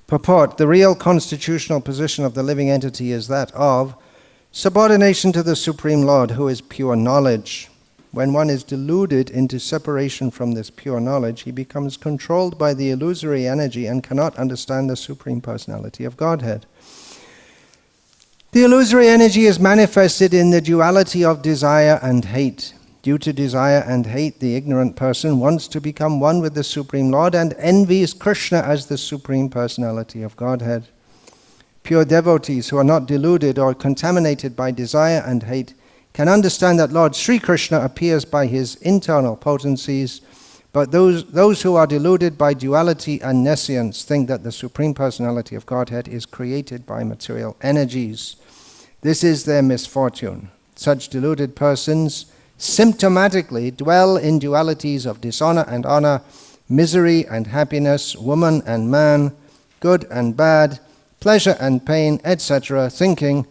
Purport: the real constitutional position of the living entity is that of subordination to the Supreme Lord, who is pure knowledge. When one is deluded into separation from this pure knowledge, he becomes controlled by the illusory energy and cannot understand the Supreme Personality of Godhead. The illusory energy is manifested in the duality of desire and hate. Due to desire and hate, the ignorant person wants to become one with the Supreme Lord and envies Krishna as the Supreme Personality of Godhead. Pure devotees who are not deluded or contaminated by desire and hate can understand that Lord Sri Krishna appears by his internal potencies, but those who are deluded by duality and nescience think that the Supreme Personality of Godhead is created by material energies. This is their misfortune. Such deluded persons symptomatically dwell in dualities of dishonor and honor, misery and happiness, woman and man, good and bad, pleasure and pain, etc., thinking,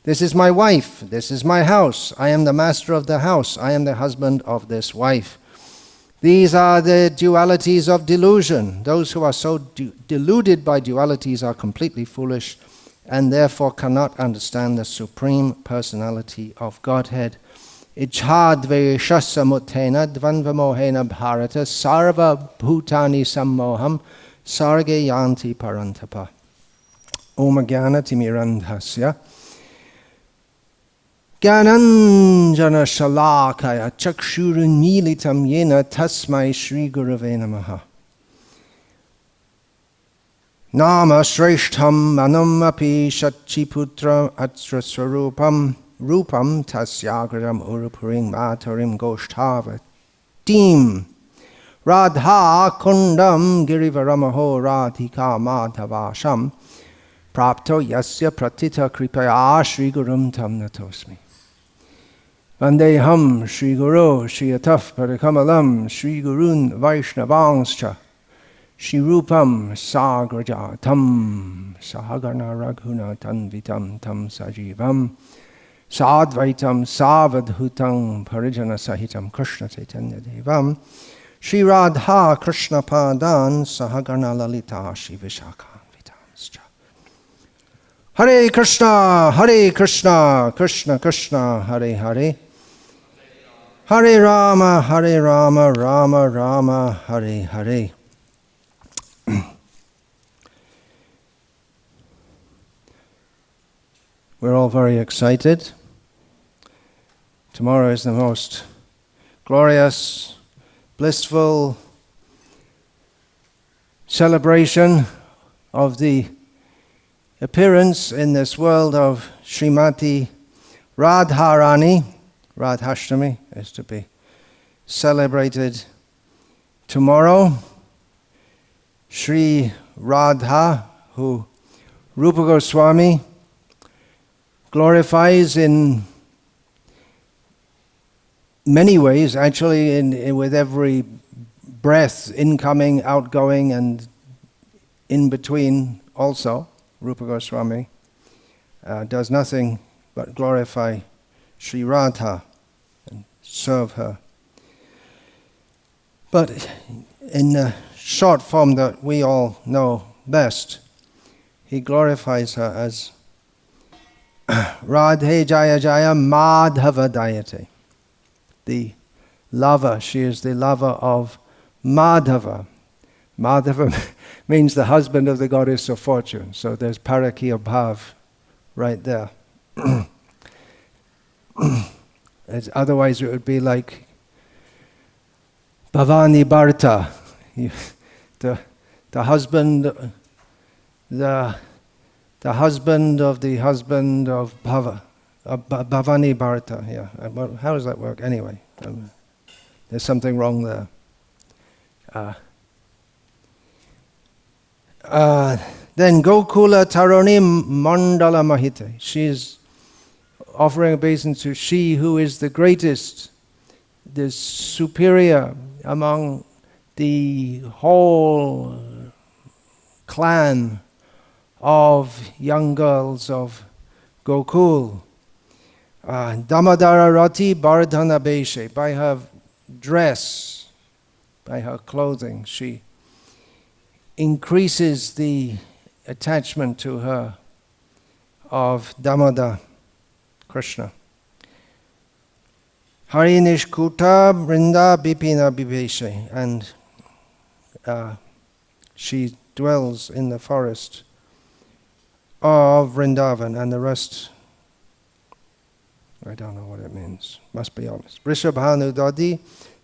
"This is my wife, this is my house, I am the master of the house, I am the husband of this wife." These are the dualities of delusion. Those who are so deluded by dualities are completely foolish and therefore cannot understand the Supreme Personality of Godhead. Ichhadvesha samutena dvanvamohena bharata sarva bhutani sammoham sarge yanti parantapa. Om Jnana Timirandhasya Jnananjana Shalakaya Chakshurunmilitam Yena Tasmai Shri Gurave Namaha. Nama Shreshtham Manam Api Shachiputra Atra Swarupam Rupam Tasyagram Urupuring Matarim Goshtavatim Radha Kundam Girivaramaho Radhika Madhavasham Prapto Yasya Pratita Kripaya Shri Gurum Tam Natosmi. Vandeham Shri Guru Shri Ataf Parikamalam Shri Gurun Vaishnavangscha Shri Rupam Sagrajatam Sahagana Raghuna Tanvitam Tam Sajivam Sadvaitam Savadhutam Parijana Sahitam Krishna Chaitanya Devam Shri Radha Krishna Padan Sahagana Lalita Shri Vishakha Vitamscha. Hare Krishna, Krishna Krishna, Hare Hare, Hare Rama, Rama Rama, Hare Hare. We're all very excited. Tomorrow is the most glorious, blissful celebration of the appearance in this world of Srimati Radharani. Radhashtami is to be celebrated tomorrow. Sri Radha, who Rupa Goswami glorifies in many ways, actually with every breath, incoming, outgoing, and in between also. Rupa Goswami does nothing but glorify Sri Radha and serve her. But in the short form that we all know best, he glorifies her as Radhe Jaya Jaya Madhava Dayate. The lover, she is the lover of Madhava. Madhava means the husband of the goddess of fortune. So there's Parakya Bhav right there. Otherwise it would be like Bhavani Bharta, the husband, the husband of the husband of Bhava, Bhavani Bharta. Yeah, well, how does that work anyway? There's something wrong there. Then Gokula Taroni Mandala Mahite. She is offering obeisance to she who is the greatest, the superior among the whole clan of young girls of Gokul. Damadara Rati Bardhana Beshe. By her dress, by her clothing, she increases the attachment to her of Damodar, Krishna. Hari Nishkuta Brinda Bipina Bibeshe, and she dwells in the forest of Vrindavan, and the rest, I don't know what it means, must be honest. Rishabhanu Dadi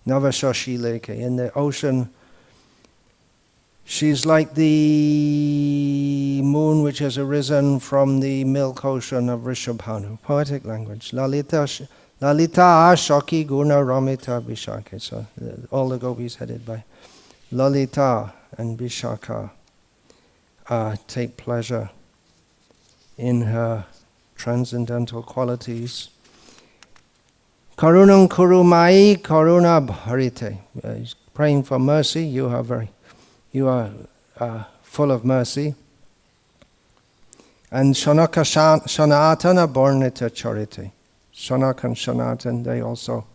Navashashi Leke, in the ocean, she's like the moon which has arisen from the milk ocean of Rishabhanu. Poetic language. Lalita Shaki Guna Ramita Vishaka. So all the gopis headed by Lalita and Vishaka take pleasure in her transcendental qualities. Karunam Kurumai Karuna Bharite. He's praying for mercy. You are full of mercy. And Shanaka Shanatana Bornita Charite. Shanak and Shanatan, they also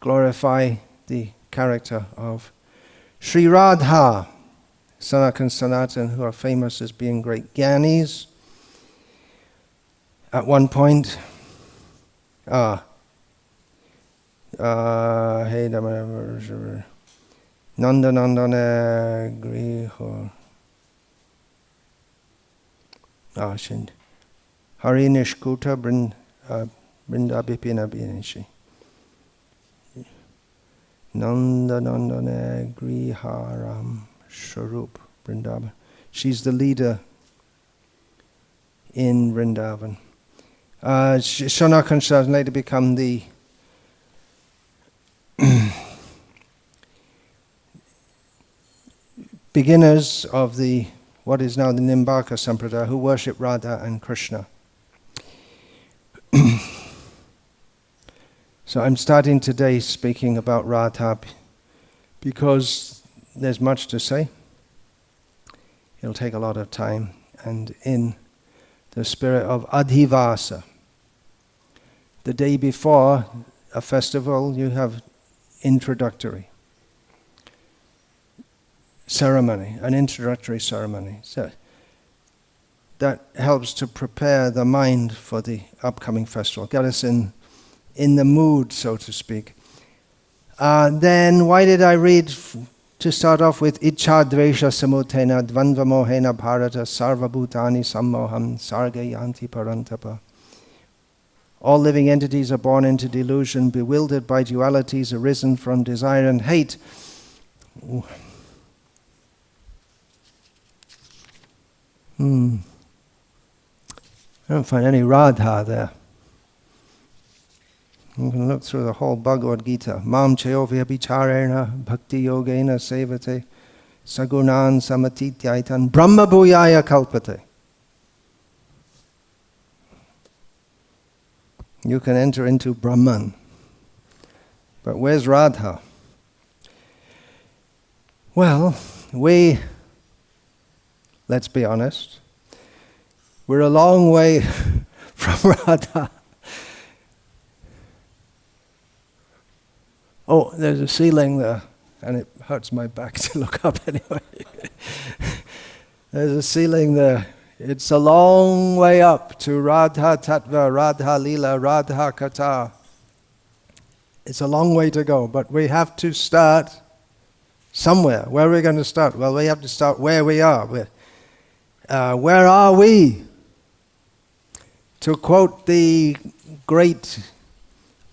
glorify the character of Sri Radha. Sanak and Sanatan, who are famous as being great Gyanis. At one point, Nanda Nandana Griho Shind Hari Nishkuta Brinda Bipina Binishi Nanda Nandana Griharam Sharup Vrindavan. She's the leader in Vrindavan. Shanak and Shah later become the beginners of the what is now the Nimbaka Sampradaya, who worship Radha and Krishna. So I'm starting today speaking about Radha because there's much to say. It'll take a lot of time, and in the spirit of Adhivasa. The day before a festival, you have introductory ceremony, an introductory ceremony. So that helps to prepare the mind for the upcoming festival, get us in the mood, so to speak. Then why did I read to start off with Ichha Dvesha Samutena Dvandva Mohena Bharata Sarva Bhutani Sammoham Sarga Yanti Parantapa. All living entities are born into delusion, bewildered by dualities arisen from desire and hate. I don't find any Radha there. You can look through the whole Bhagavad-gita. Mam Chayovya Bicharena Bhakti Yogena Sevate Sagunan Samatityaitan Brahma Bhuyaya Kalpate. You can enter into Brahman. But where's Radha? Well, let's be honest, we're a long way from Radha. Oh, there's a ceiling there, and it hurts my back to look up anyway. There's a ceiling there. It's a long way up to Radha Tattva, Radha Lila, Radha Katha. It's a long way to go, but we have to start somewhere. Where are we going to start? Well, we have to start where we are. Where are we? To quote the great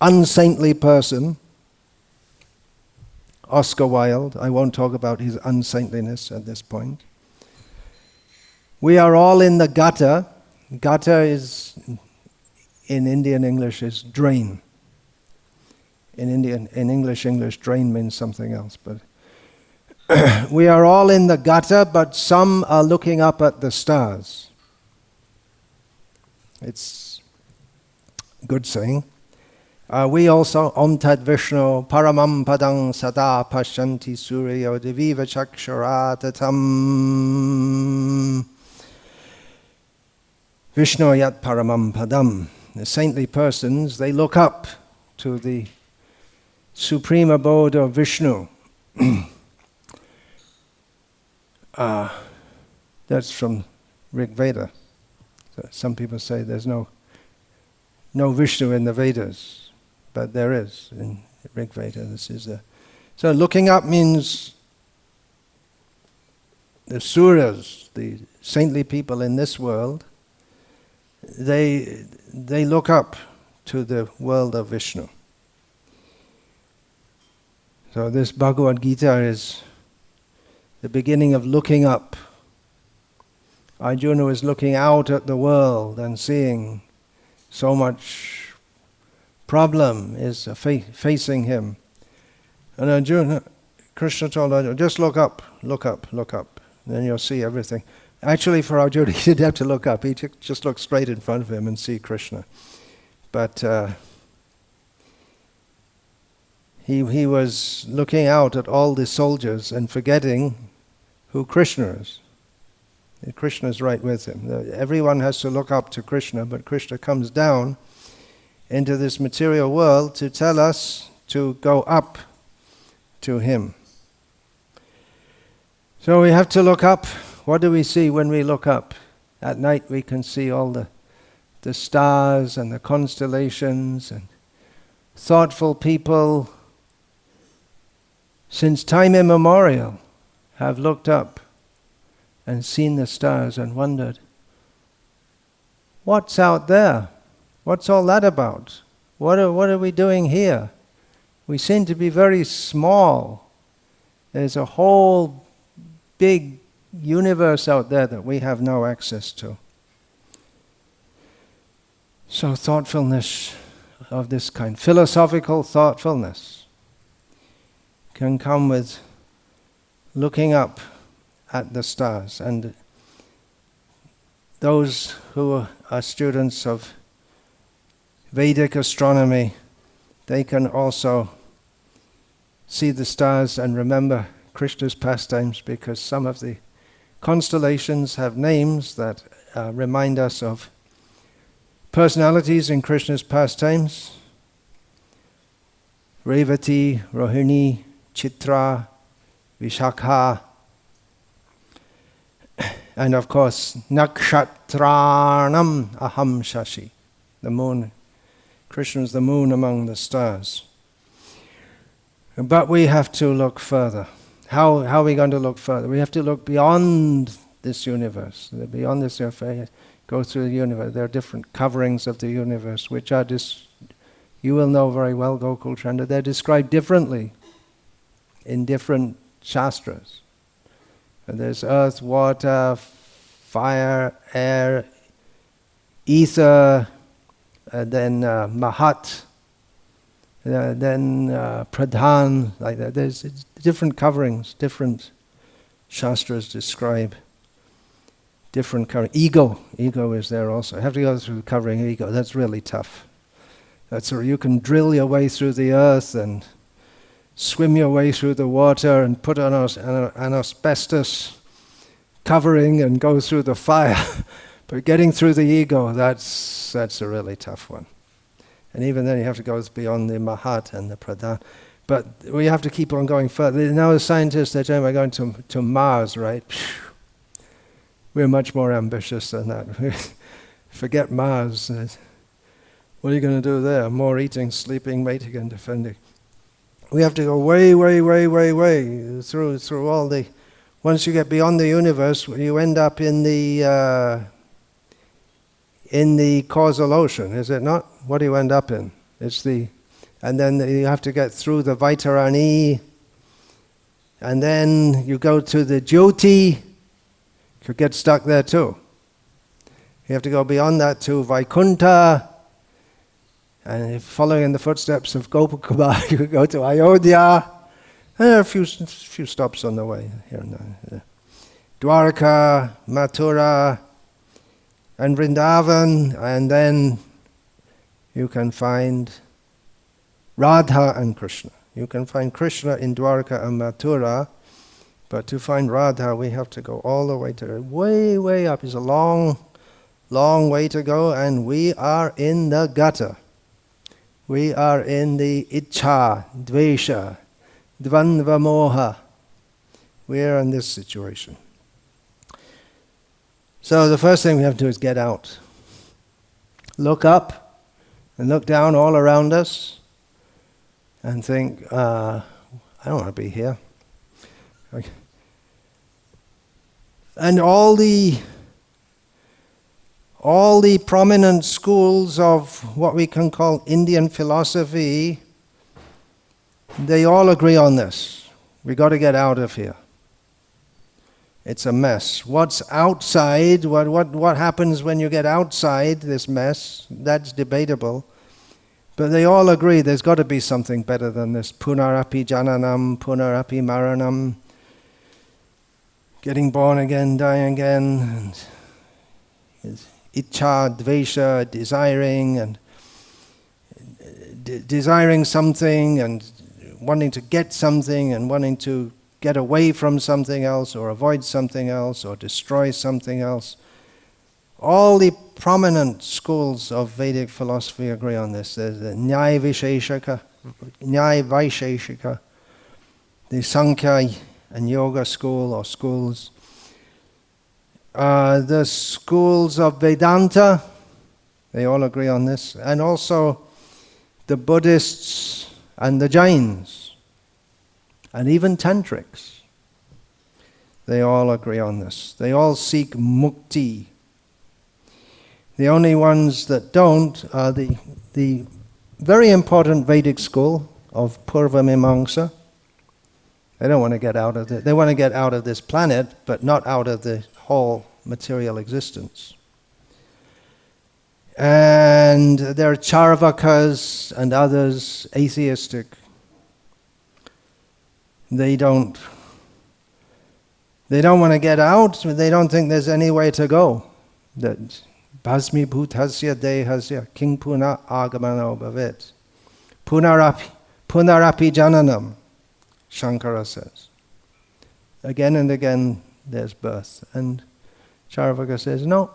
unsaintly person, Oscar Wilde, I won't talk about his unsaintliness at this point. We are all in the gutter. Gutter is, in Indian English, is drain. In English, drain means something else. But we are all in the gutter, but some are looking up at the stars. It's a good saying. We also, Om Tat Vishnu Paramam Padang Sada Pashyanti Surya Deviva Chakshuratatam. Vishnu Yat Paramam Padam. The saintly persons, they look up to the supreme abode of Vishnu. That's from Rig Veda. So some people say there's no Vishnu in the Vedas, but there is in Rig Veda. So looking up means the Suras, the saintly people in this world, they look up to the world of Vishnu. So this Bhagavad-gita is the beginning of looking up. Arjuna is looking out at the world and seeing so much problem is facing him. And Arjuna, Krishna told Arjuna, just look up, look up, look up. Then you'll see everything. Actually, for Arjuna, he didn't have to look up. He just looked straight in front of him and see Krishna. But he was looking out at all the soldiers and forgetting who Krishna is. Krishna is right with him. Everyone has to look up to Krishna, but Krishna comes down into this material world to tell us to go up to him. So we have to look up. What do we see when we look up? At night we can see all the stars and the constellations, and thoughtful people since time immemorial have looked up and seen the stars and wondered, what's out there? What's all that about? What are we doing here? We seem to be very small. There's a whole big universe out there that we have no access to. So thoughtfulness of this kind, philosophical thoughtfulness, can come with looking up at the stars. And those who are students of Vedic astronomy, they can also see the stars and remember Krishna's pastimes, because some of the constellations have names that remind us of personalities in Krishna's pastimes. Revati, Rohini, Chitra, Vishakha, and of course, Nakshatranam Aham Shashi, the moon. Krishna is the moon among the stars. But we have to look further. How are we going to look further? We have to look beyond this universe. Beyond this earth, go through the universe. There are different coverings of the universe, which are you will know very well, Gokul Chanda. They're described differently in different shastras. And there's earth, water, fire, air, ether, then Mahat, then Pradhan, like that. There's different coverings, different shastras describe different coverings. Ego is there also. I have to go through the covering of ego. That's really tough. That's where you can drill your way through the earth and swim your way through the water and put on an asbestos covering and go through the fire. But getting through the ego, that's a really tough one. And even then you have to go beyond the Mahat and the Pradhan. But we have to keep on going further. Now as scientists, they're talking about going to Mars, right? We're much more ambitious than that. Forget Mars. What are you going to do there? More eating, sleeping, mating and defending. We have to go way, way, way, way, way through all the... Once you get beyond the universe, you end up in the causal ocean, is it not? What do you end up in? And then you have to get through the Vaitarani, and then you go to the Jyoti. You get stuck there too. You have to go beyond that to Vaikuntha, and if following in the footsteps of Gopakuma, you go to Ayodhya. And there are a few stops on the way here and there. Dwarka, Mathura, and Vrindavan, and then you can find Radha and Krishna. You can find Krishna in Dwarka and Mathura, but to find Radha, we have to go all the way to way, way up. It's a long, long way to go, and we are in the gutter. We are in the Ichcha, Dvesha, Dvandva Moha. We are in this situation. So the first thing we have to do is get out. Look up and look down all around us and think, I don't want to be here. And all the prominent schools of what we can call Indian philosophy, they all agree on this. We got to get out of here. It's a mess. What's outside, what happens when you get outside this mess, that's debatable. But they all agree there's got to be something better than this. Punarapi jananam, punarapi maranam. Getting born again, dying again. And Ichcha, dvesha, desiring, and desiring something, and wanting to get something, and wanting to get away from something else, or avoid something else, or destroy something else. All the prominent schools of Vedic philosophy agree on this. There's the Nyaya Vaisheshika, the Sankhya and Yoga school or schools. The schools of Vedanta, they all agree on this. And also the Buddhists and the Jains. And even Tantrics, they all agree on this. They all seek mukti. The only ones that don't are the very important Vedic school of Purva Mimamsa. They don't want to get out of it. They want to get out of this planet, but not out of the whole material existence. And there are Charvakas and others, atheistic. They don't want to get out. They don't think there's any way to go. That bhasmi bhutasya dehasya king puna agamano bhavet. Punarapi jananam, Shankara says. Again and again there's birth. And Charvaka says, no.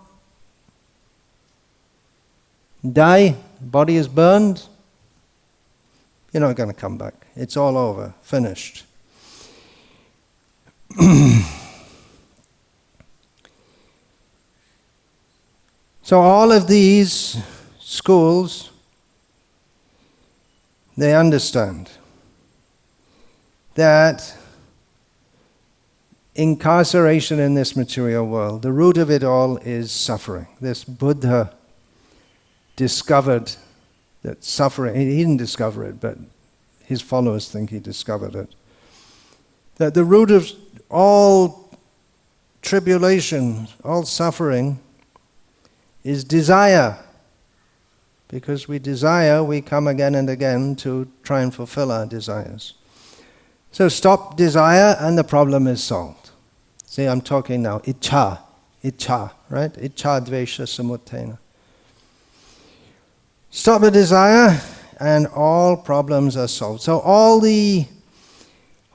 Die, body is burned, you're not going to come back. It's all over, finished. So all of these schools, they understand that incarceration in this material world, the root of it all is suffering. This Buddha discovered that suffering, he didn't discover it, but his followers think he discovered it. That the root of all tribulation, all suffering, is desire. Because we desire, we come again and again to try and fulfill our desires. So stop desire and the problem is solved. See, I'm talking now, ichcha, right? Ichcha dvesha samuttena. Stop the desire and all problems are solved. So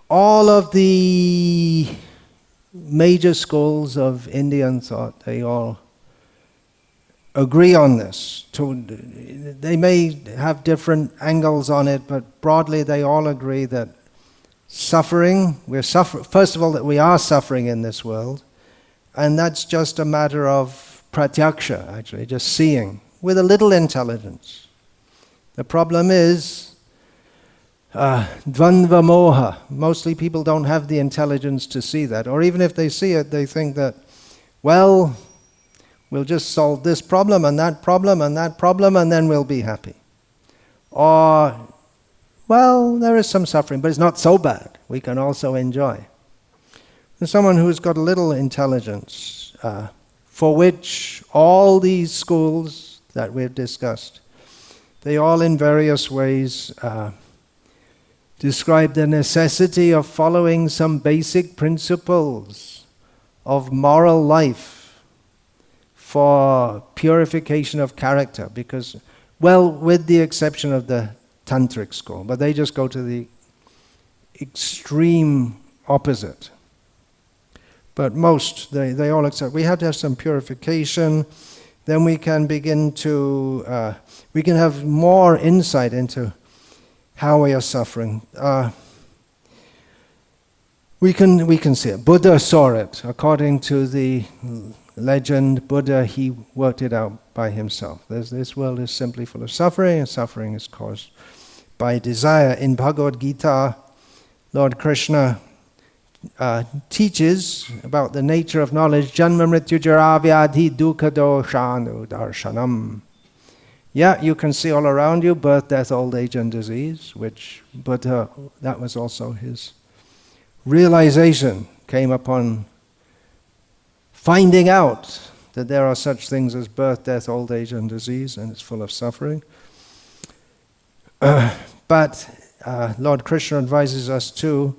all of the major schools of Indian thought, they all agree on this. They may have different angles on it, but broadly they all agree that suffering, first of all, that we are suffering in this world, and that's just a matter of pratyaksha, actually, just seeing, with a little intelligence. The problem is dvandva moha. Mostly people don't have the intelligence to see that, or even if they see it, they think that, well, we'll just solve this problem and that problem and that problem and then we'll be happy. Or, well, there is some suffering, but it's not so bad. We can also enjoy. There's someone who's got a little intelligence, for which all these schools that we've discussed, they all in various ways describe the necessity of following some basic principles of moral life for purification of character, because, well, with the exception of the tantric school, but they just go to the extreme opposite. But most, they all accept, we have to have some purification, then we can begin to, we can have more insight into how we are suffering. We can see it. Buddha saw it according to the legend, Buddha, he worked it out by himself. This world is simply full of suffering, and suffering is caused by desire. In Bhagavad-gita, Lord Krishna teaches about the nature of knowledge. Janma mrityu jara vyadhi dukkha doshanu darshanam. Yeah, you can see all around you birth, death, old age, and disease, which Buddha, that was also his realization, came upon finding out that there are such things as birth, death, old age, and disease, and it's full of suffering. But Lord Krishna advises us to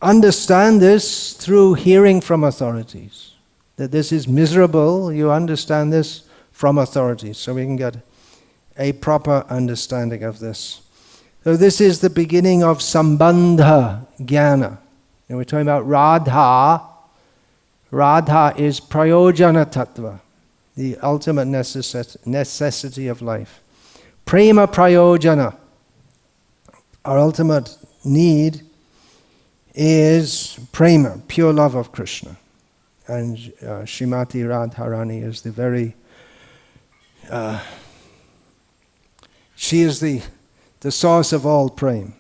understand this through hearing from authorities. That this is miserable, you understand this from authorities, so we can get a proper understanding of this. So this is the beginning of Sambandha Jnana. And we're talking about Radha. Radha is Prayojana Tattva, the ultimate necessity of life. Prema Prayojana, our ultimate need is prema, pure love of Krishna. And Srimati Radharani is the very, she is the source of all prema.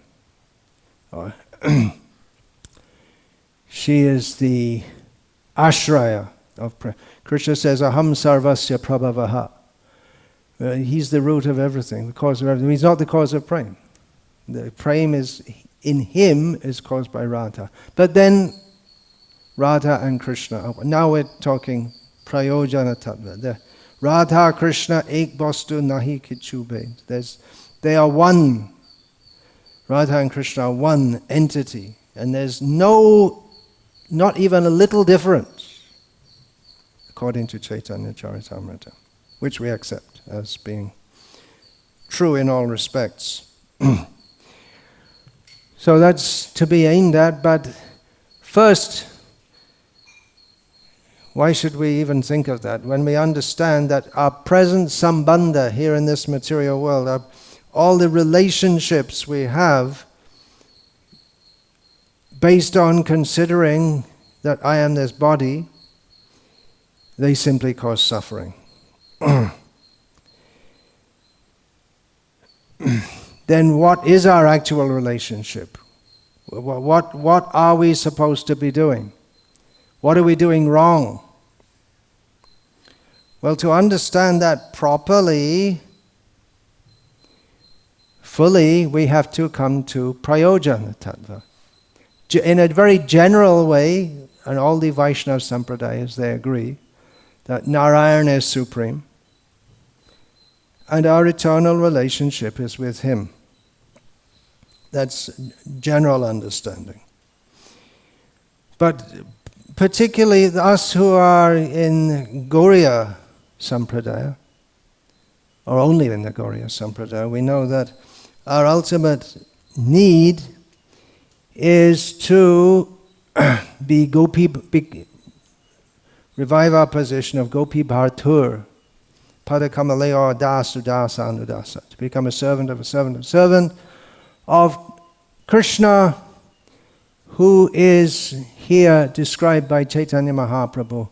She is the ashraya of prema. Krishna says, Aham sarvasya prabhavaha. He's the root of everything, the cause of everything. He's not the cause of prema. The prema is in him is caused by Radha. But then Radha and Krishna. Now we're talking prayojana tattva. The Radha Krishna ek bostu nahi kichu bhed. They are one. Radha and Krishna are one entity. And there's not even a little difference, according to Chaitanya Charitamrita, which we accept as being true in all respects. So that's to be aimed at, but first, why should we even think of that? When we understand that our present sambandha here in this material world, all the relationships we have, based on considering that I am this body, they simply cause suffering. Then what is our actual relationship? What are we supposed to be doing? What are we doing wrong? Well, to understand that properly, fully, we have to come to prayojana tattva. In a very general way, and all the Vaishnava Sampradayas, they agree that Narayana is supreme, and our eternal relationship is with him. That's general understanding. But particularly us who are in Gauriya Sampradaya, or only in the Gauriya Sampradaya, we know that our ultimate need is to be revive our position of Gopi Bhartur, Padakamalaya Dasu Dasa Anudasa, to become a servant of a servant of a servant of Krishna, who is here described by Chaitanya Mahaprabhu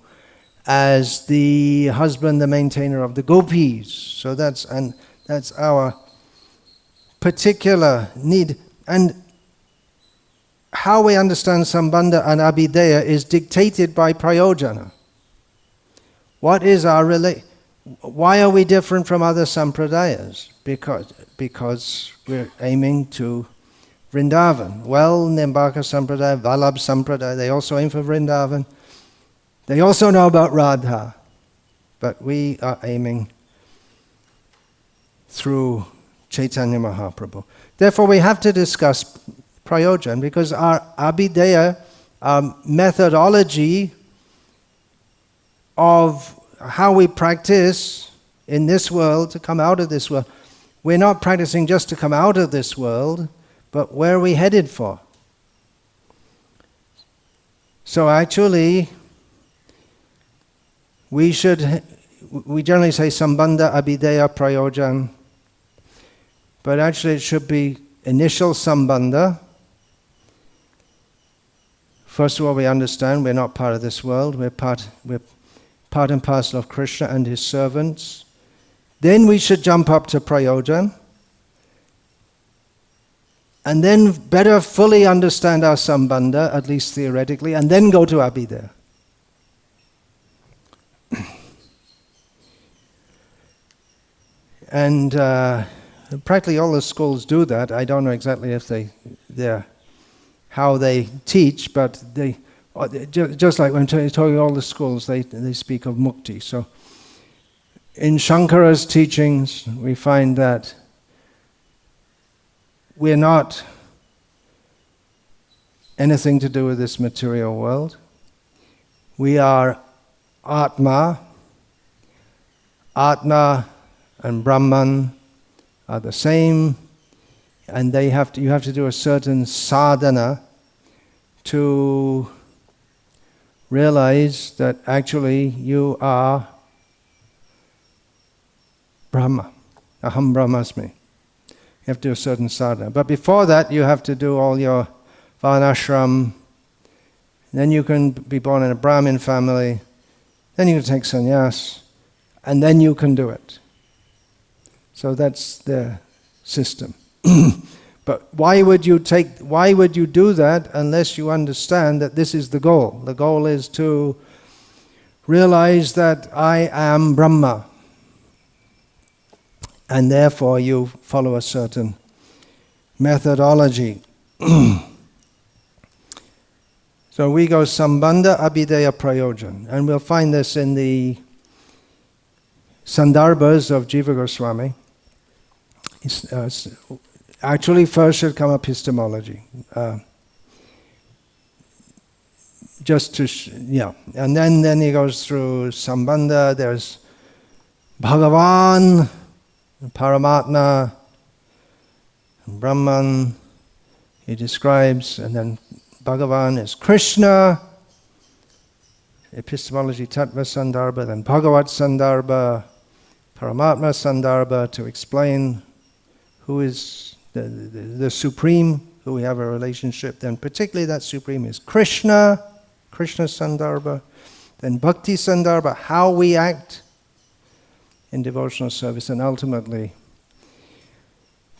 as the husband, the maintainer of the gopis. So that's our particular need. And how we understand Sambandha and Abhideya is dictated by Prayojana. What is our why are we different from other Sampradayas? Because we're aiming to Vrindavan. Well, Nimbaka Sampradaya, Vallabh Sampradaya, they also aim for Vrindavan. They also know about Radha. But we are aiming through Chaitanya Mahaprabhu. Therefore, we have to discuss Prayojan, because our Abhideya, our methodology of how we practice in this world to come out of this world, we're not practicing just to come out of this world, but where are we headed for? So actually, we generally say Sambandha, Abhideya, Prayojan, but actually it should be initial Sambandha, First of all, we understand we're not part of this world. We're part and parcel of Krishna and his servants. Then we should jump up to prayojan. And then better fully understand our sambandha, at least theoretically, and then go to abhidaya. And practically all the schools do that. I don't know exactly if how they teach, but they just like when talking all the schools, they speak of mukti. So in Shankara's teachings, we find that we're not anything to do with this material world. We are Atma. Atma and Brahman are the same, and you have to do a certain sadhana to realize that actually you are Brahma. Aham Brahmasmi. You have to do a certain sadhana. But before that, you have to do all your varnashram. Then you can be born in a Brahmin family. Then you can take sannyas. And then you can do it. So that's the system. But why would you do that unless you understand that this is the goal? The goal is to realize that I am Brahma. And therefore you follow a certain methodology. So we go sambandha, abhidaya, prayojan. And we'll find this in the Sandarbhas of Jiva Goswami. Actually, first should come epistemology. And then he goes through sambandha. There's Bhagavan, Paramatma, Brahman, he describes, and then Bhagavan is Krishna, epistemology tattva sandarbha, then Bhagavat sandarbha, Paramatma sandarbha, to explain who is the supreme, who we have a relationship, then particularly that supreme is Krishna, Krishna sandarbha, then Bhakti sandarbha, how we act in devotional service, and ultimately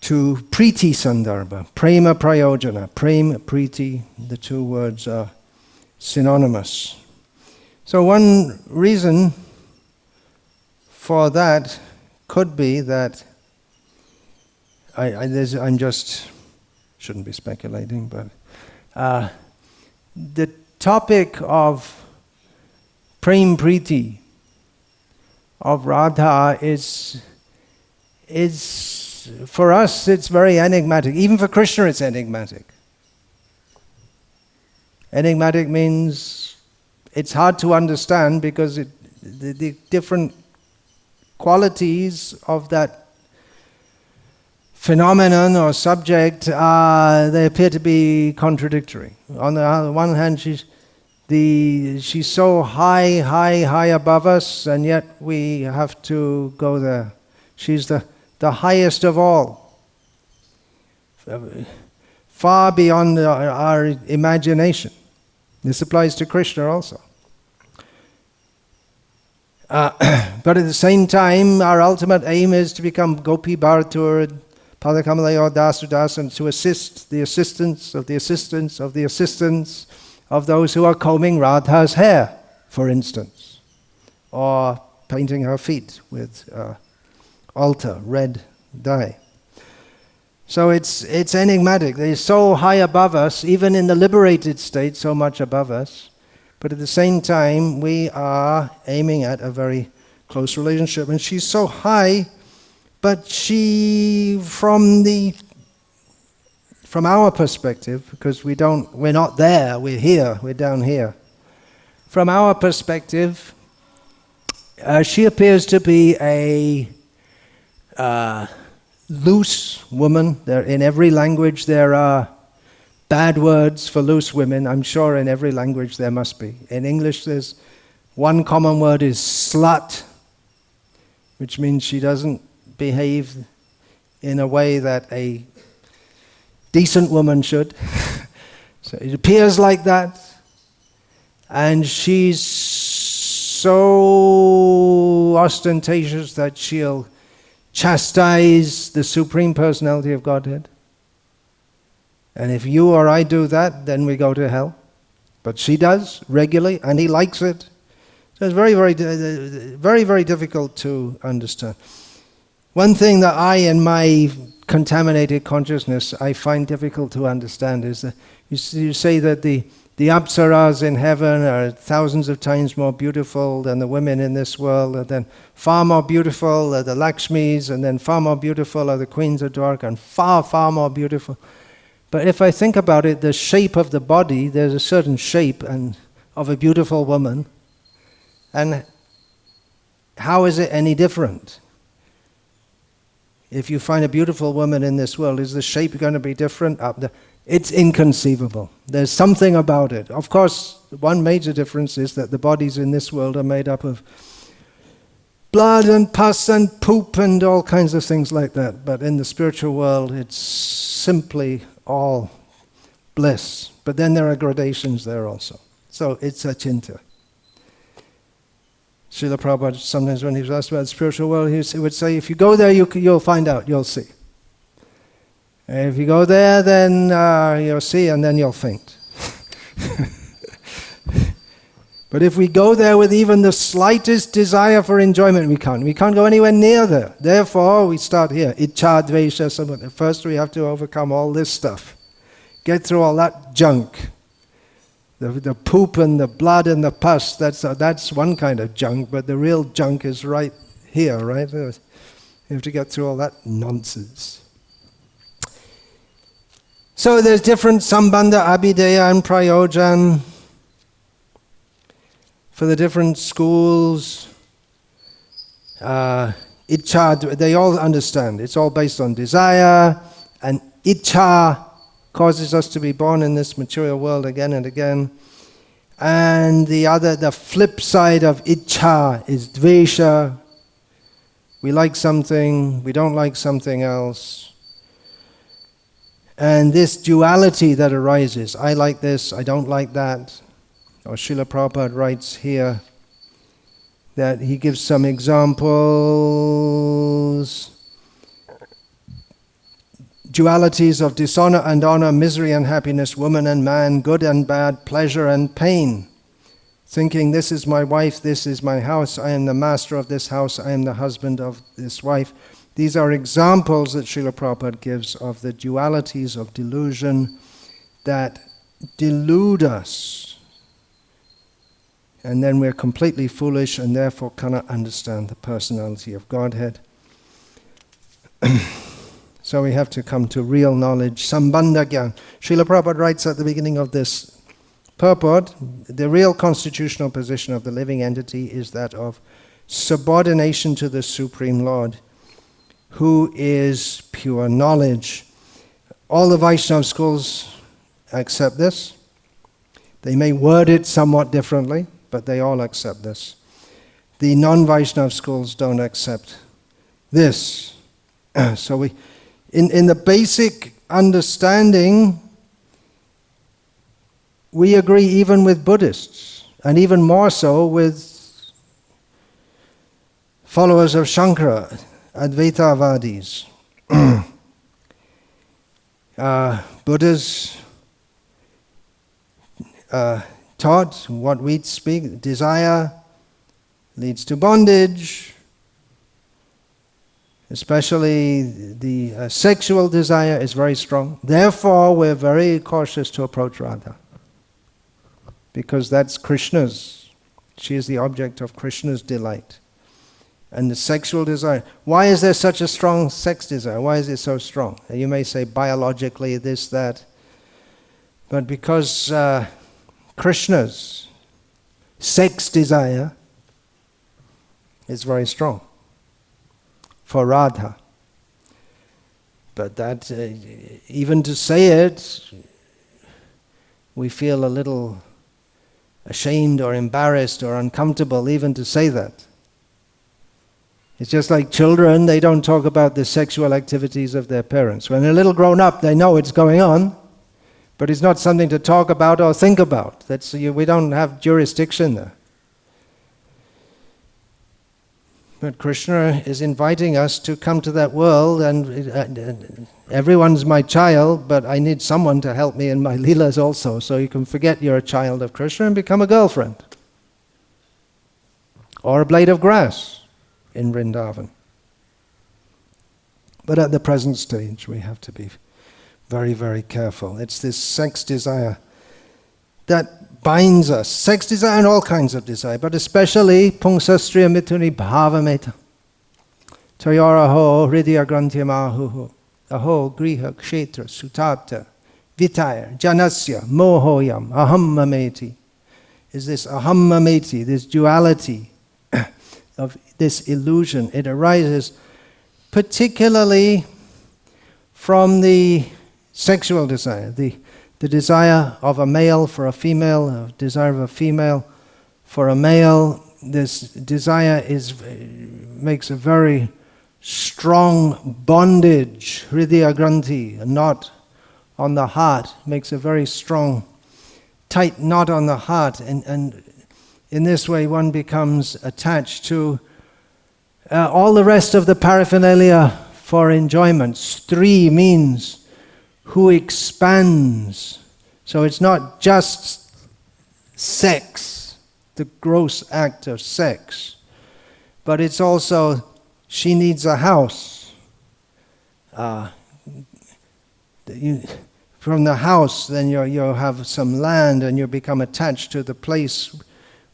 to Priti Sandarbha, Prema Prayojana. Prema, Priti, the two words are synonymous. So one reason for that could be that I'm just, shouldn't be speculating, but the topic of Prem Priti of Radha is for us, it's very enigmatic. Even for Krishna, it's enigmatic. Enigmatic means it's hard to understand because the different qualities of that phenomenon or subject, they appear to be contradictory. On the one hand, she's so high above us, and yet we have to go there. She's the highest of all, far beyond our imagination. This applies to Krishna also. But at the same time, our ultimate aim is to become Gopi Bharatur, Padakamalayo Dasudas, and to assist the assistants of the assistants of the assistants of those who are combing Radha's hair, for instance, or painting her feet with altar, red dye. So it's enigmatic. They're so high above us, even in the liberated state, so much above us. But at the same time, we are aiming at a very close relationship. And she's so high, but she, from our perspective, because we're not there, we're here, we're down here. From our perspective, she appears to be a loose woman. In every language there are bad words for loose women. I'm sure in every language there must be. In English there's one common word is slut, which means she doesn't behave in a way that a decent woman should. So it appears like that. And she's so ostentatious that she'll chastise the Supreme Personality of Godhead. And if you or I do that, then we go to hell. But she does regularly, and he likes it. So it's very, very difficult to understand. One thing that I, in my contaminated consciousness, I find difficult to understand is that you say that the apsaras in heaven are thousands of times more beautiful than the women in this world, and then far more beautiful are the Lakshmis, and then far more beautiful are the queens of Dwarka, and far, far more beautiful. But if I think about it, the shape of the body, there's a certain shape of a beautiful woman, and how is it any different? If you find a beautiful woman in this world, is the shape going to be different? It's inconceivable. There's something about it. Of course, one major difference is that the bodies in this world are made up of blood and pus and poop and all kinds of things like that. But in the spiritual world, it's simply all bliss. But then there are gradations there also. So it's achintya. Srila Prabhupada, sometimes when he was asked about the spiritual world, he would say, if you go there, you'll find out, you'll see. And if you go there, then you'll see, and then you'll faint. But if we go there with even the slightest desire for enjoyment, we can't go anywhere near there. Therefore, we start here. Ichcha, dvesha, first we have to overcome all this stuff. Get through all that junk. The poop and the blood and the pus, that's one kind of junk, but the real junk is right here, right? You have to get through all that nonsense. So there's different sambandha, abhideya and prayojan for the different schools. Ichcha, they all understand. It's all based on desire, and ichcha causes us to be born in this material world again and again. And the flip side of ichcha is dvesha. We like something, we don't like something else. And this duality that arises, I like this, I don't like that. Or Srila Prabhupada writes here that he gives some examples. Dualities of dishonor and honor, misery and happiness, woman and man, good and bad, pleasure and pain. Thinking, this is my wife, this is my house, I am the master of this house, I am the husband of this wife. These are examples that Srila Prabhupada gives of the dualities of delusion that delude us. And then we're completely foolish and therefore cannot understand the personality of Godhead. So we have to come to real knowledge, sambandha gyan. Srila Prabhupada writes at the beginning of this purport, the real constitutional position of the living entity is that of subordination to the Supreme Lord, who is pure knowledge. All the Vaishnava schools accept this. They may word it somewhat differently, but they all accept this. The non-Vaishnava schools don't accept this. So in the basic understanding, we agree even with Buddhists, and even more so with followers of Shankara, Advaitavadis. Buddha's taught what we speak, desire leads to bondage, especially the sexual desire is very strong. Therefore, we're very cautious to approach Radha, because that's Krishna's. She is the object of Krishna's delight. And the sexual desire. Why is there such a strong sex desire? Why is it so strong? You may say biologically this, that. But because Krishna's sex desire is very strong for Radha. But that, even to say it, we feel a little ashamed or embarrassed or uncomfortable even to say that. It's just like children, they don't talk about the sexual activities of their parents. When they're a little grown up, they know it's going on, But it's not something to talk about or think about. We don't have jurisdiction there. But Krishna is inviting us to come to that world, and everyone's my child, but I need someone to help me in my leelas also, so you can forget you're a child of Krishna and become a girlfriend. Or a blade of grass in Vrindavan. But at the present stage, we have to be very, very careful. It's this sex desire that binds us. Sex desire and all kinds of desire, but especially pungsastriya mituni bhavameta. Tayaraho hridya grantyamahuhu. Aho griha kshetra sutata vitaya janasya mohoyam aham mameti. Is this aham mameti, this duality of this illusion. It arises particularly from the sexual desire, the desire of a male for a female, a desire of a female for a male. This desire makes a very strong bondage, hridya granthi, a knot on the heart, makes a very strong, tight knot on the heart, and in this way one becomes attached to all the rest of the paraphernalia for enjoyment. Stri means who expands. So it's not just sex, the gross act of sex, but it's also she needs a house. From the house, then you'll have some land and you become attached to the place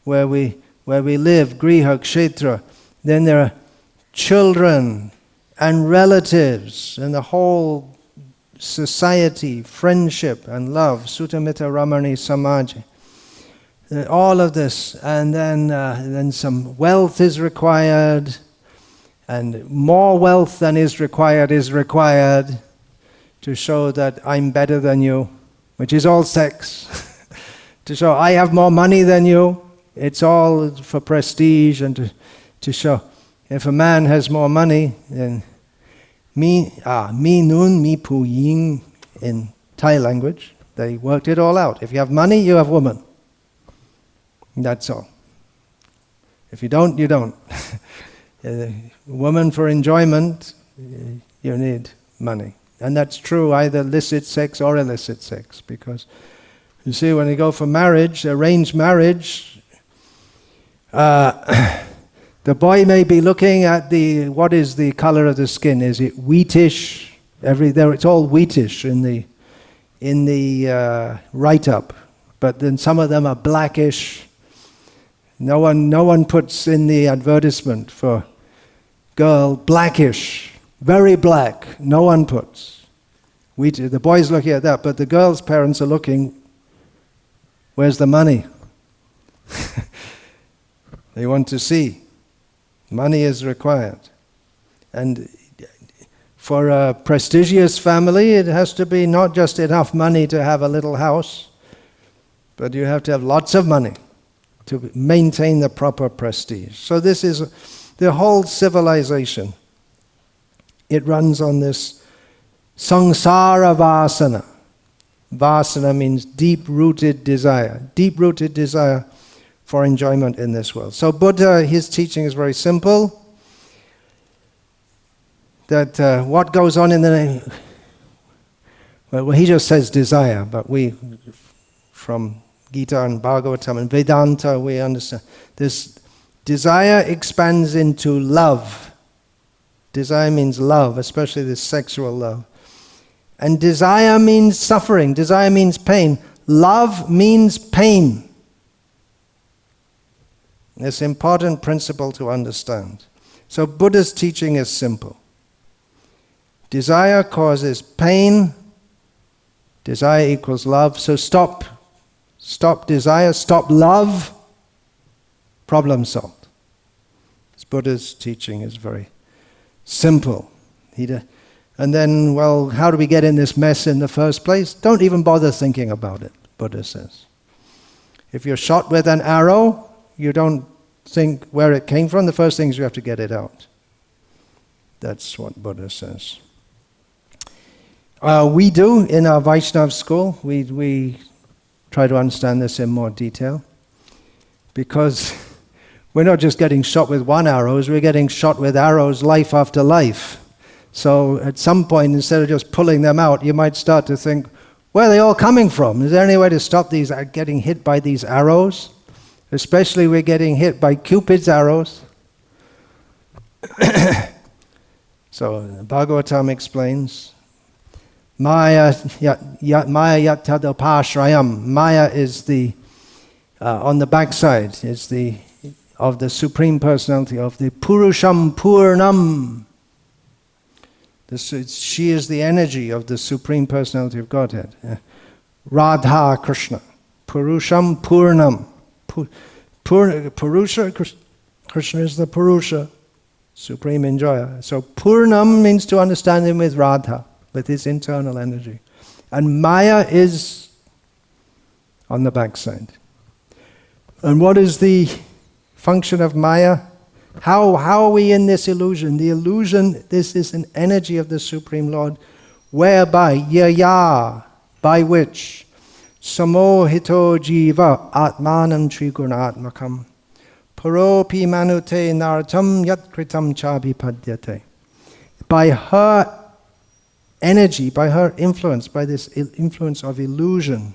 where we live, griha, kshetra. Then there are children and relatives and the whole society, friendship and love, Sutamita Ramani Samaji. All of this, and then some wealth is required, and more wealth than is required to show that I'm better than you, which is all sex. To show I have more money than you, it's all for prestige and to show. If a man has more money, then mi nun mi pu ying in Thai language, they worked it all out. If you have money, you have woman. That's all. If you don't, you don't. Woman for enjoyment, you need money. And that's true either illicit sex or illicit sex, because you see when you go for marriage, arranged marriage, the boy may be looking at what is the color of the skin? Is it wheatish? It's all wheatish in the write-up, but then some of them are blackish. No one puts in the advertisement for girl blackish, very black. No one puts. The boy's looking at that, but the girl's parents are looking. Where's the money? They want to see. Money is required. And for a prestigious family, it has to be not just enough money to have a little house, but you have to have lots of money to maintain the proper prestige. So this is the whole civilization. It runs on this samsara vasana. Vasana means deep-rooted desire. Deep-rooted desire for enjoyment in this world. So Buddha, his teaching is very simple. That what goes on in the... Well, he just says desire, but we, from Gita and Bhagavatam and Vedanta, we understand. This desire expands into love. Desire means love, especially this sexual love. And desire means suffering. Desire means pain. Love means pain. It's an important principle to understand. So Buddha's teaching is simple. Desire causes pain. Desire equals love. So stop desire, stop love, problem solved. Buddha's teaching is very simple. And then, well, how do we get in this mess in the first place? Don't even bother thinking about it, Buddha says. If you're shot with an arrow, you don't think where it came from. The first thing is you have to get it out. That's what Buddha says. We do in our Vaishnav school. We try to understand this in more detail, because we're not just getting shot with one arrow, we're getting shot with arrows life after life. So at some point, instead of just pulling them out, you might start to think, where are they all coming from? Is there any way to stop these getting hit by these arrows? Especially we're getting hit by Cupid's arrows. So Bhagavatam explains, Maya yatadopashrayam. Maya is the, on the backside, is the, of the Supreme Personality, of the Purusham Purnam. She is the energy of the Supreme Personality of Godhead. Radha Krishna. Purusham Purnam. Purusha, Krishna is the Purusha, Supreme Enjoyer. So Purnam means to understand him with Radha, with his internal energy. And Maya is on the backside. And what is the function of Maya? How are we in this illusion? The illusion, this is an energy of the Supreme Lord, whereby, yaya, by which, samohito jiva atmanam trigurnatmakam, paropi manute naratam yatkritam chabipadyate. By her energy, by her influence, by this influence of illusion,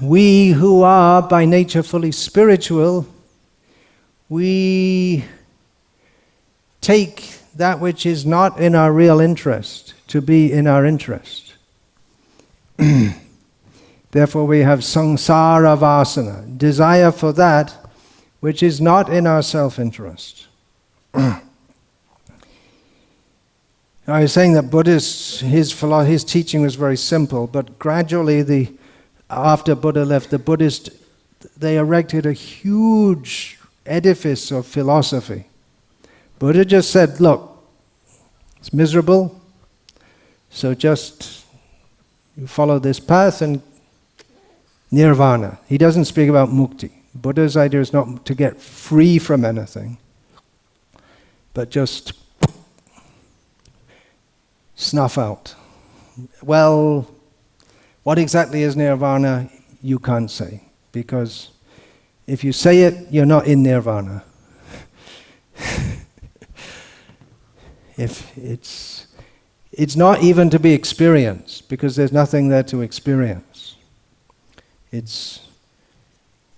we who are by nature fully spiritual, we take that which is not in our real interest to be in our interest. Therefore we have samsara vasana, desire for that which is not in our self-interest. I was saying that Buddhist, his teaching was very simple, but gradually after Buddha left, the Buddhists, they erected a huge edifice of philosophy. Buddha just said, look, it's miserable, so just you follow this path and nirvana. He doesn't speak about mukti. Buddha's idea is not to get free from anything, but just snuff out. Well, what exactly is nirvana? You can't say, because if you say it, you're not in nirvana. If it's not even to be experienced, because there's nothing there to experience. It's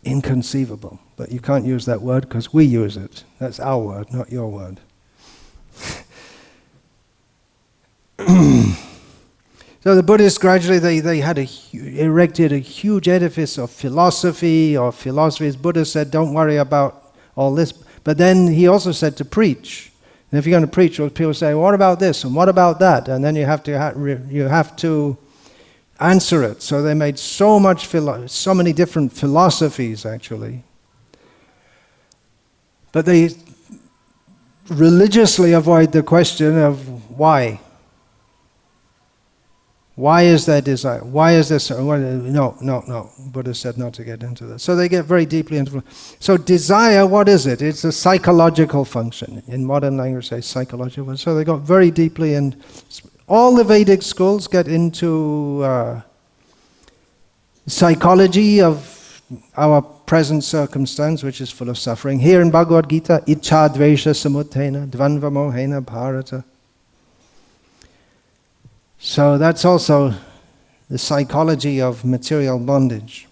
inconceivable, but you can't use that word because we use it. That's our word, not your word. So the Buddhists gradually, they had erected a huge edifice of philosophy, or philosophies. Buddha said, don't worry about all this. But then he also said to preach. And if you're going to preach, people say, what about this and what about that? And then you have to answer it. So they made so many different philosophies, actually. But they religiously avoid the question of why. Why is there desire? Why is this? No. Buddha said not to get into that. So they get very deeply into. So desire, what is it? It's a psychological function. In modern language, say psychological. So they got very deeply in. All the Vedic schools get into psychology of our present circumstance, which is full of suffering. Here in Bhagavad-gita, Ichcha Dvesha Samutena Dvanva Mohena Bharata. So that's also the psychology of material bondage.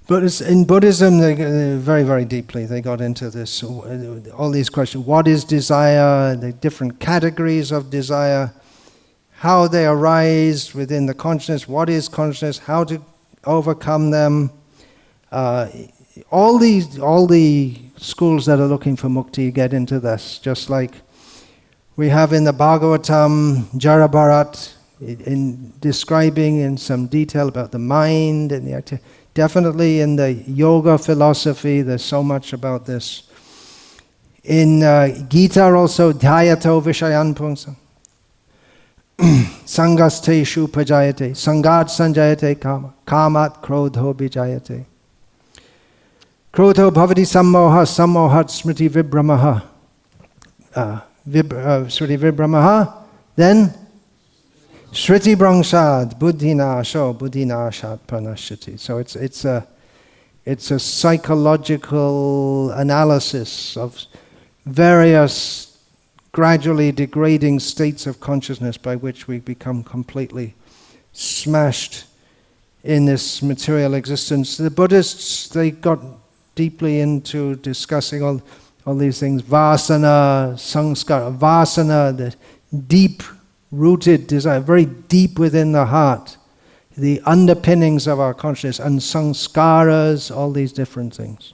But in Buddhism, they very, very deeply, they got into this, all these questions. What is desire? The different categories of desire, how they arise within the consciousness, what is consciousness, how to overcome them. All the schools that are looking for mukti get into this, just like we have in the Bhagavatam, Jarabharat, in describing in some detail about the mind and the activity. Definitely in the yoga philosophy, there's so much about this. In Gita also, Dhyato Vishayan Pungsa. Sangasteshu Pajayate. Sangat Sanjayate Kama. Kamat Krodho Bijayate. Krodho Bhavati Sammoha. Sammohat Smriti Vibramaha. Sriti Vibramaha, Then Shriti Brangshad, Buddhinasho, Buddhinashat Pranashyati. So it's a psychological analysis of various gradually degrading states of consciousness by which we become completely smashed in this material existence. The Buddhists, they got deeply into discussing all these things, vasana, samskara, vasana, the deep-rooted desire, very deep within the heart, the underpinnings of our consciousness, and samskaras, all these different things.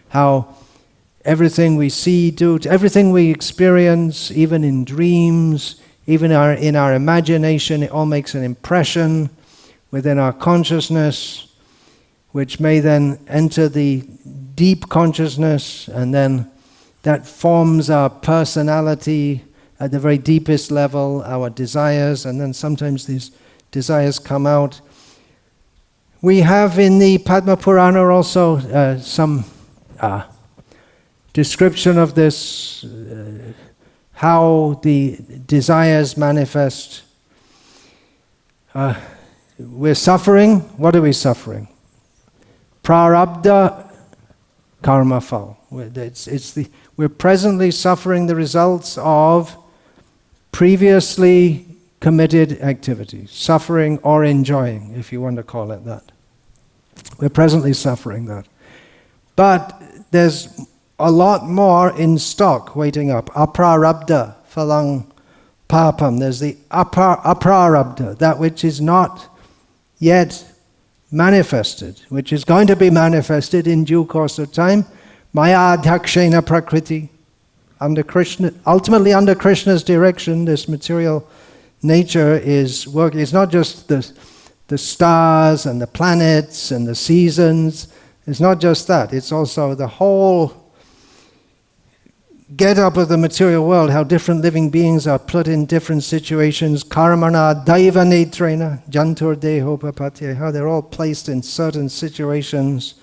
How everything we see, do, everything we experience, even in dreams, even in our imagination, it all makes an impression within our consciousness, which may then enter the deep consciousness, and then that forms our personality at the very deepest level, our desires, and then sometimes these desires come out. We have in the Padma Purana also some description of this, how the desires manifest. We're suffering. What are we suffering? Prarabdha karma phal. We're presently suffering the results of previously committed activities, suffering or enjoying, if you want to call it that. We're presently suffering that. But there's a lot more in stock waiting up. Aprarabdha phalang papam. There's the aprarabdha, that which is not yet manifested, which is going to be manifested in due course of time. Maya adhyakshena prakriti. Under Krishna, ultimately under Krishna's direction, this material nature is working. It's not just the stars and the planets and the seasons. It's not just that. It's also the whole get up of the material world, how different living beings are put in different situations. Karmana daiva netrena jantur deho papatya. How they're all placed in certain situations.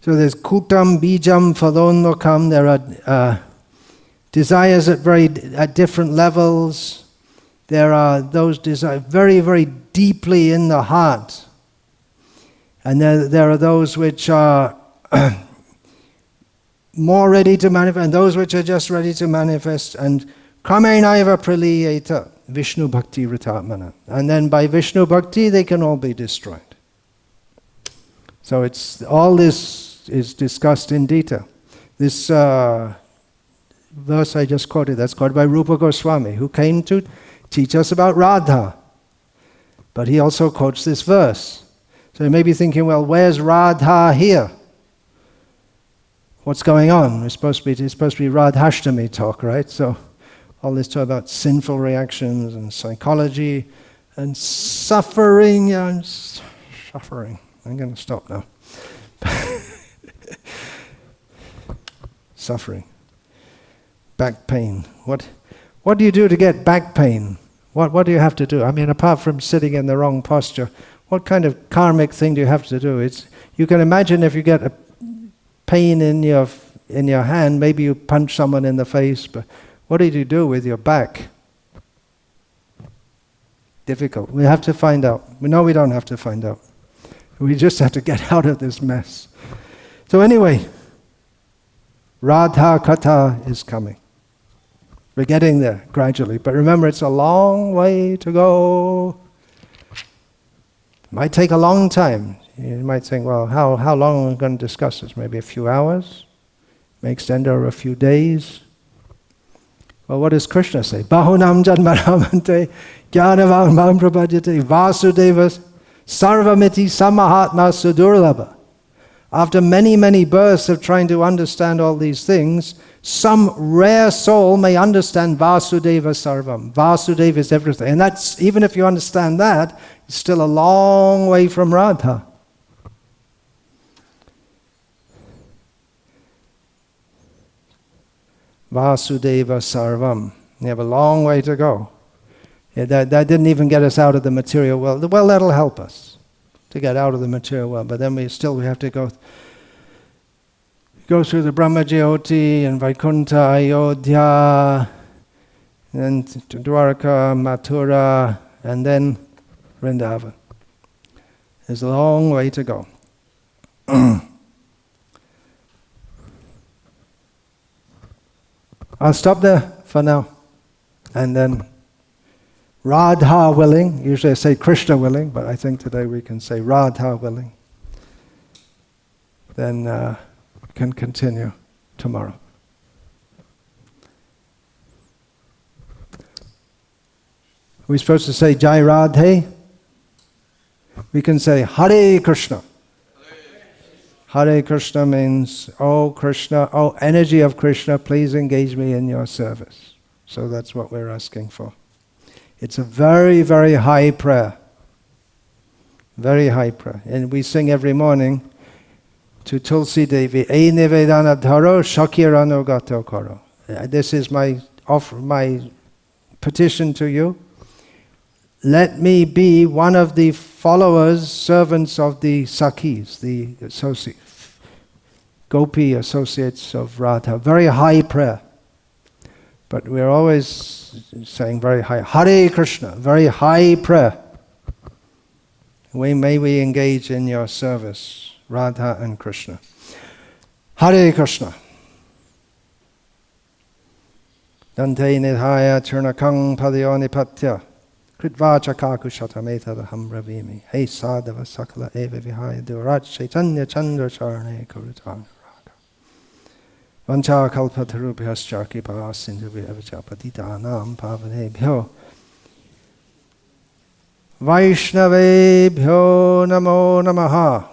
So there's kutam, bijam, phalonlokam. There are desires at different levels. There are those desires very, very deeply in the heart. And there are those which are more ready to manifest, and those which are just ready to manifest. And kramenaiva praliyeta Vishnu Bhakti ritatmana. And then by Vishnu Bhakti, they can all be destroyed. So it's all this is discussed in detail. This verse I just quoted, that's quoted by Rupa Goswami, who came to teach us about Radha. But he also quotes this verse. So you may be thinking, well, where's Radha here? What's going on? It's supposed to be Radhashtami talk, right? So all this talk about sinful reactions and psychology and suffering. Suffering. I'm going to stop now. Suffering. Back pain. What do you do to get back pain? What do you have to do? I mean, apart from sitting in the wrong posture, what kind of karmic thing do you have to do? You can imagine if you get a pain in your hand, maybe you punch someone in the face, but what did you do with your back? Difficult. We have to find out. No, we don't have to find out. We just have to get out of this mess. So anyway, Radha Katha is coming. We're getting there gradually, but remember, it's a long way to go. It might take a long time. You might think, well, how long are we going to discuss this? Maybe a few hours? May extend over a few days? Well, what does Krishna say? Bahunam janmaramante jnanavam mam prabhajate vasudevas sarvamiti samahatma sudurlabha. After many, many births of trying to understand all these things, some rare soul may understand Vasudeva Sarvam. Vasudeva is everything. And that's, even if you understand that, it's still a long way from Radha. Vasudeva Sarvam. You have a long way to go. Yeah, that didn't even get us out of the material world. Well, that'll help us to get out of the material world. But then we have to go through the Brahmajyoti and Vaikuntha, Ayodhya, and to Dwarka, Mathura, and then Vrindavan. There's a long way to go. I'll stop there for now. And then Radha willing, usually I say Krishna willing, but I think today we can say Radha willing. Then we can continue tomorrow. We're supposed to say Jai Radhe. We can say Hare Krishna. Hare Krishna means, oh Krishna, oh energy of Krishna, please engage me in your service. So that's what we're asking for. It's a very, very high prayer. Very high prayer. And we sing every morning to Tulsi Devi, E Nivedana Dharo Shakirano Gato Karo. This is my offer, my petition to you. Let me be one of the followers, servants of the Sakhis, the Gopi associates of Radha. Very high prayer. But we're always saying very high. Hare Krishna, very high prayer. May we engage in your service, Radha and Krishna. Hare Krishna. Dante nidhaya churnakang padyo nipatya. Kritvacha kakushatameta ravimi. Hey sadhava sakala eva vihaya duraj chaitanya chandra charane kuritana raga. Vancha kalpatarubhyascha kipa sindhuvi avacha patitanam pavanebhyo. Vaishnavebhyo namo namaha.